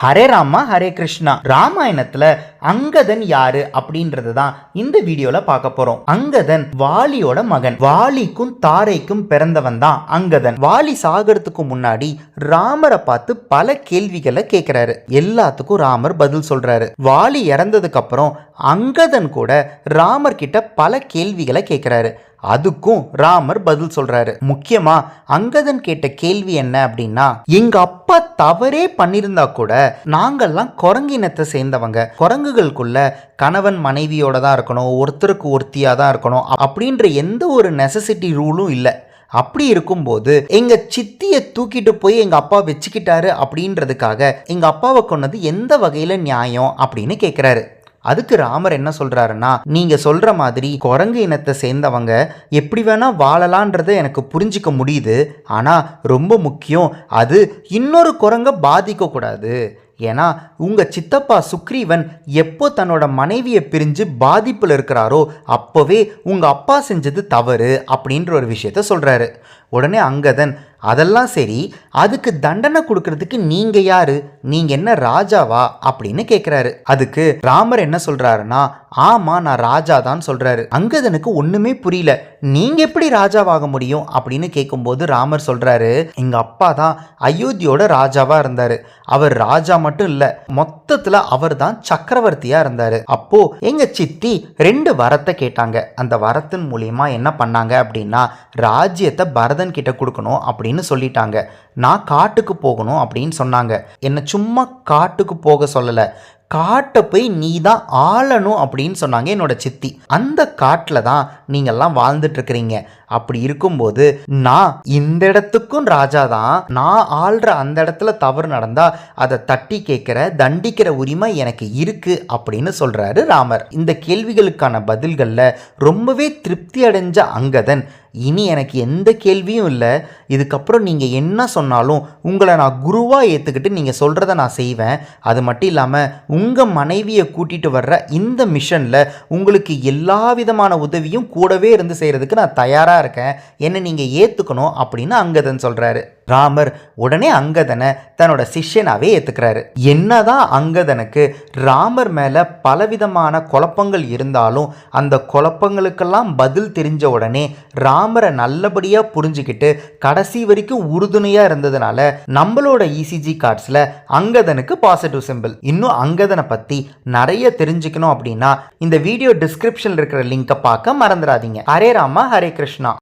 ஹரே ராமா ஹரே கிருஷ்ணா. ராமாயணத்துல அங்கதன் யாரு அப்படின்றது தான் இந்த வீடியோல பார்க்க போறோம். அங்கதன் வாலியோட மகன். வாலிக்கும் தாரைக்கும் பிறந்தவன் தான் அங்கதன். வாலி சாகிறதுக்கு முன்னாடி ராமரை பார்த்து பல கேள்விகளை கேட்கிறாரு. எல்லாத்துக்கும் ராமர் பதில் சொல்றாரு. வாலி இறந்ததுக்கு அப்புறம் அங்கதன் கூட ராமர் கிட்ட பல கேள்விகளை கேட்கிறாரு. அதுக்கும் ராமர் பதில் சொல்றாரு. முக்கியமா அங்கதன் கேட்ட கேள்வி என்ன அப்படின்னா, எங்க அப்பா தவறே பண்ணிருந்தா கூட நாங்கெல்லாம் குரங்கு இனத்தை சேர்ந்தவங்க, குரங்குகளுக்குள்ள கணவன் மனைவியோட தான் இருக்கணும், ஒருத்தருக்கு ஒருத்தியா தான் இருக்கணும் அப்படின்ற எந்த ஒரு நெசசிட்டி ரூலும் இல்லை. அப்படி இருக்கும்போது எங்க சித்தியை தூக்கிட்டு போய் எங்க அப்பா வச்சுக்கிட்டாரு அப்படின்றதுக்காக எங்க அப்பாவை கொன்னது எந்த வகையில நியாயம் அப்படின்னு கேட்கிறாரு. அதுக்கு ராமர் என்ன சொல்றாருன்னா, நீங்க சொல்ற மாதிரி குரங்கு இனத்தை சேர்ந்தவங்க எப்படி வேணா வாழலான்றதை எனக்கு புரிஞ்சிக்க முடியுது. ஆனா ரொம்ப முக்கியம், அது இன்னொரு குரங்க பாதிக்க கூடாது. ஏன்னா உங்க சித்தப்பா சுக்ரீவன் எப்போ தன்னோட மனைவியை பிரிஞ்சு பாதிப்புல இருக்கிறாரோ அப்போவே உங்க அப்பா செஞ்சது தவறு அப்படின்ற ஒரு விஷயத்த சொல்றாரு. உடனே அங்கதன், அதெல்லாம் சரி, அதுக்கு தண்டனை கொடுக்கறதுக்கு நீங்க யாரு, நீங்க என்ன ராஜாவா அப்படின்னு கேட்கிறாரு. அதுக்கு ராமர் என்ன சொல்றாருன்னா, ஆமா நான் ராஜா தான் சொல்றாரு. அங்கதனுக்கு ஒண்ணுமே புரியல. நீங்க எப்படி ராஜாவாக முடியும் அப்படின்னு கேட்கும்போது ராமர் சொல்றாரு, எங்க அப்பா தான் அயோத்தியோட ராஜாவா இருந்தாரு. அவர் ராஜா மட்டும் இல்ல, மொத்தத்துல அவர் தான் சக்கரவர்த்தியா இருந்தாரு. அப்போ எங்க சித்தி 2 வரத்தை கேட்டாங்க. அந்த வரத்தின் மூலியமா என்ன பண்ணாங்க அப்படின்னா, ராஜ்யத்தை பரதன் கிட்ட கொடுக்கணும் அப்படின்னு சொல்லிட்டாங்க. நான் காட்டுக்கு போகணும் அப்படின்னு சொன்னாங்க. என்ன சும்மா காட்டுக்கு போக சொல்லல, காட்டை போய் நீ தான் ஆளணும் அப்படின்னு சொன்னாங்க என்னோட சித்தி. அந்த காட்டில் தான் நீங்கள்லாம் வாழ்ந்துட்டு இருக்கிறீங்க. அப்படி இருக்கும்போது நான் இந்த இடத்துக்கும் ராஜா தான். நான் ஆள்ற அந்த இடத்துல தவறு நடந்தா அதை தட்டி கேட்கிற தண்டிக்கிற உரிமை எனக்கு இருக்கு அப்படின்னு சொல்றாரு ராமர். இந்த கேள்விகளுக்கான பதில்கள்ல ரொம்பவே திருப்தி அடைஞ்ச அங்கதன், இனி எனக்கு எந்த கேள்வியும் இல்லை, இதுக்கப்புறம் நீங்கள் என்ன சொன்னாலும் உங்களை நான் குருவாக ஏற்றுக்கிட்டு நீங்கள் சொல்கிறத நான் செய்வேன். அது மட்டும் இல்லாமல் உங்கள் மனைவியை கூட்டிகிட்டு வர்ற இந்த மிஷனில் உங்களுக்கு எல்லா விதமான உதவியும் கூடவே இருந்து செய்கிறதுக்கு நான் தயாராக இருக்கேன், என்னை நீங்கள் ஏற்றுக்கணும் அப்படின்னு அங்கதன் சொல்கிறாரு. ராமர் உடனே அங்கதனை தன்னோட சிஷ்யனாவே ஏத்துக்கிறாரு. என்னதான் அங்கதனுக்கு ராமர் மேல பலவிதமான குழப்பங்கள் இருந்தாலும் அந்த குழப்பங்களுக்கெல்லாம் பதில் தெரிஞ்ச உடனே ராமரை நல்லபடியா புரிஞ்சுக்கிட்டு கடைசி வரைக்கும் உறுதுணையா இருந்ததுனால நம்மளோட இசிஜி கார்ட்ஸ்ல அங்கதனுக்கு பாசிட்டிவ் சிம்பிள். இன்னும் அங்கதனை பத்தி நிறைய தெரிஞ்சுக்கணும் அப்படின்னா இந்த வீடியோ டிஸ்கிரிப்ஷன்ல இருக்கிற லிங்கை பார்க்க மறந்துடாதீங்க. ஹரே ராமா ஹரே கிருஷ்ணா.